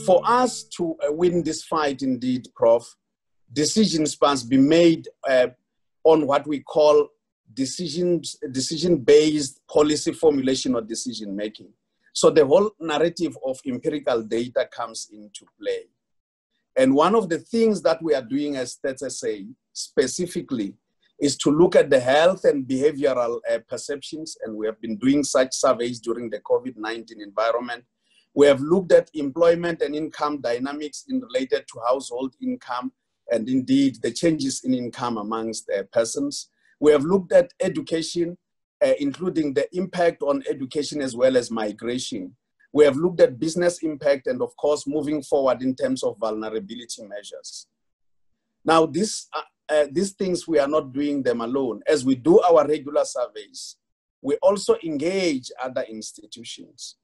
For us to win this fight, indeed, Prof, decisions must be made on what we call decision-based policy formulation or decision-making. So the whole narrative of empirical data comes into play. And one of the things that we are doing as StatsSA specifically is to look at the health and behavioral perceptions, and we have been doing such surveys during the COVID-19 environment. We have looked at employment and income dynamics related to household income, and indeed the changes in income amongst persons. We have looked at education, including the impact on education as well as migration. We have looked at business impact and, of course, moving forward in terms of vulnerability measures. Now, these things, we are not doing them alone. As we do our regular surveys, we also engage other institutions.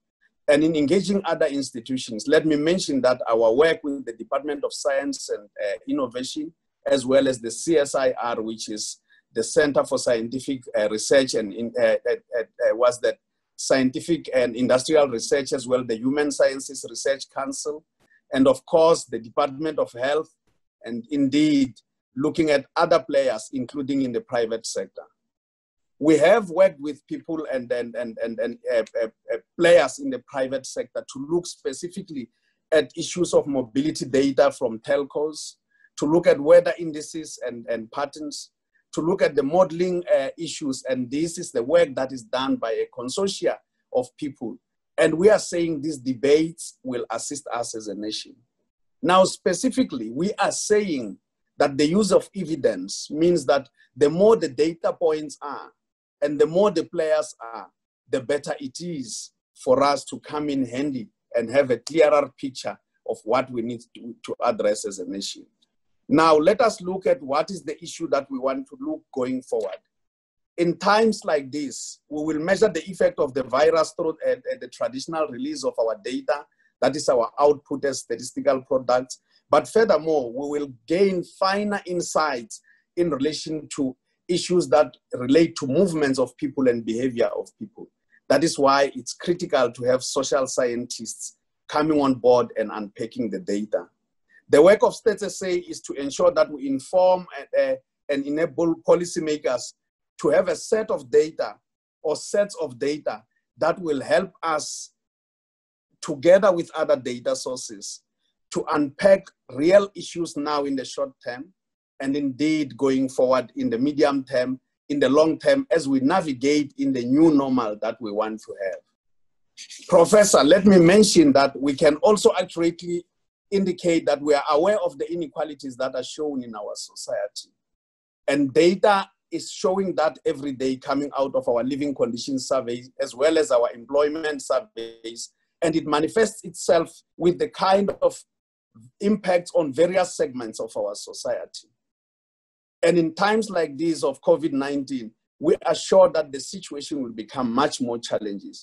And in engaging other institutions, let me mention that our work with the Department of Science and Innovation, as well as the CSIR, which is the Center for Scientific Research and was that Scientific and Industrial Research, as well the Human Sciences Research Council, and of course the Department of Health, and indeed looking at other players, including in the private sector. We have worked with people and players in the private sector to look specifically at issues of mobility data from telcos, to look at weather indices and patterns, to look at the modeling issues. And this is the work that is done by a consortia of people. And we are saying these debates will assist us as a nation. Now, specifically, we are saying that the use of evidence means that the more the data points are, and the more the players are, the better it is for us to come in handy and have a clearer picture of what we need to address as a nation. Now, let us look at what is the issue that we want to look going forward. In times like this, we will measure the effect of the virus through the traditional release of our data, that is our output as statistical products. But furthermore, we will gain finer insights in relation to issues that relate to movements of people and behavior of people. That is why it's critical to have social scientists coming on board and unpacking the data. The work of StatsSA is to ensure that we inform and enable policymakers to have a set of data or sets of data that will help us, together with other data sources, to unpack real issues now in the short term, and indeed going forward in the medium term, in the long term, as we navigate in the new normal that we want to have. Professor, let me mention that we can also accurately indicate that we are aware of the inequalities that are shown in our society. And data is showing that every day, coming out of our living conditions surveys, as well as our employment surveys, and it manifests itself with the kind of impacts on various segments of our society. And in times like these of COVID-19, we are sure that the situation will become much more challenging.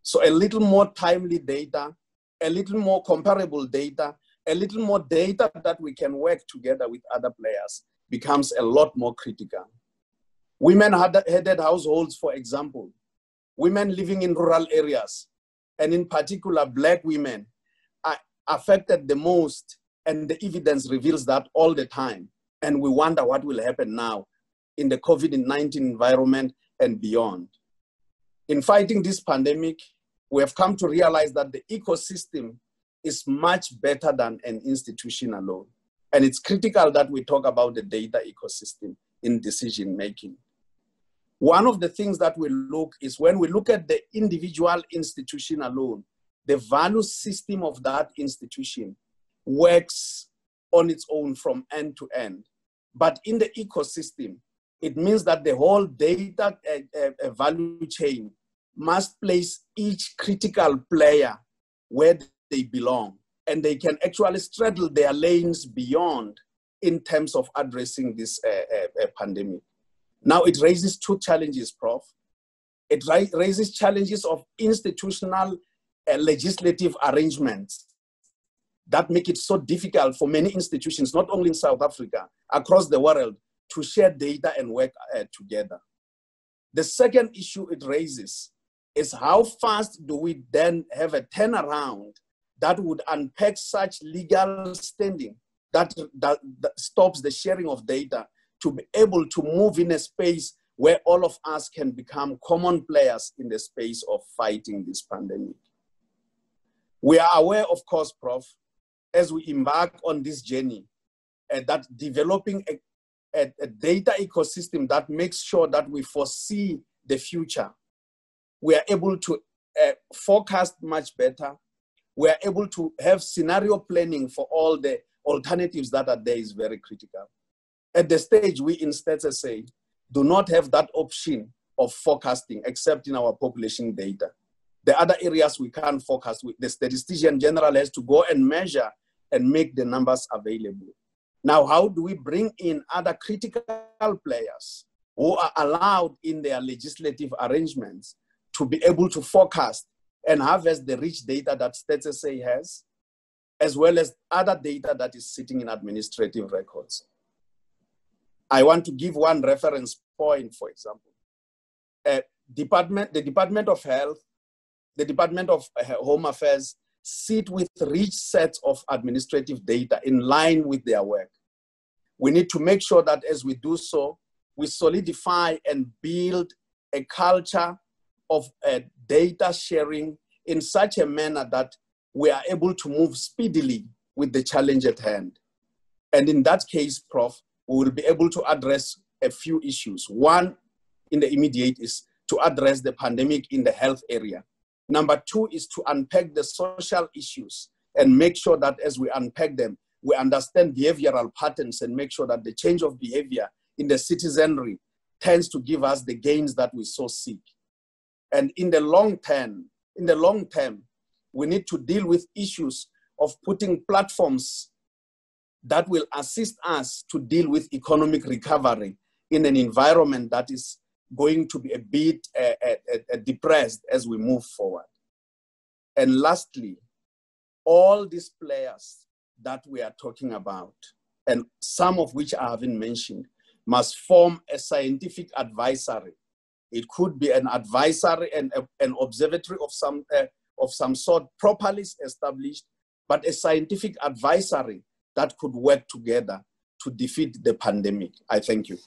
So a little more timely data, a little more comparable data, a little more data that we can work together with other players becomes a lot more critical. Women-headed households, for example, women living in rural areas, and in particular Black women, are affected the most, and the evidence reveals that all the time. And we wonder what will happen now in the COVID-19 environment and beyond. In fighting this pandemic, we have come to realize that the ecosystem is much better than an institution alone. And it's critical that we talk about the data ecosystem in decision-making. One of the things that we look is when we look at the individual institution alone, the value system of that institution works on its own from end to end. But in the ecosystem, it means that the whole data value chain must place each critical player where they belong, and they can actually straddle their lanes beyond in terms of addressing this pandemic. Now it raises two challenges, Prof. It raises challenges of institutional legislative arrangements that make it so difficult for many institutions, not only in South Africa, across the world, to share data and work together. The second issue it raises is how fast do we then have a turnaround that would unpack such legal standing that stops the sharing of data, to be able to move in a space where all of us can become common players in the space of fighting this pandemic. We are aware, of course, Prof, as we embark on this journey, that developing a data ecosystem that makes sure that we foresee the future, we are able to forecast much better, we are able to have scenario planning for all the alternatives that are there is very critical. At the stage, we in StatsSA do not have that option of forecasting except in our population data. The other areas we can't forecast, the statistician general has to go and measure and make the numbers available. Now, how do we bring in other critical players who are allowed in their legislative arrangements to be able to forecast and harvest the rich data that StatsSA has, as well as other data that is sitting in administrative records? I want to give one reference point, for example. The Department of Health, the Department of Home Affairs sit with rich sets of administrative data in line with their work. We need to make sure that as we do so, we solidify and build a culture of data sharing in such a manner that we are able to move speedily with the challenge at hand. And in that case, Prof, we will be able to address a few issues. One, in the immediate, is to address the pandemic in the health area. Number two is to unpack the social issues and make sure that as we unpack them, we understand behavioral patterns and make sure that the change of behavior in the citizenry tends to give us the gains that we so seek. And in the long term, we need to deal with issues of putting platforms that will assist us to deal with economic recovery in an environment that is going to be a bit depressed as we move forward. And lastly, all these players that we are talking about, and some of which I haven't mentioned, must form a scientific advisory. It could be an advisory and an observatory of some sort, properly established, but a scientific advisory that could work together to defeat the pandemic. I thank you.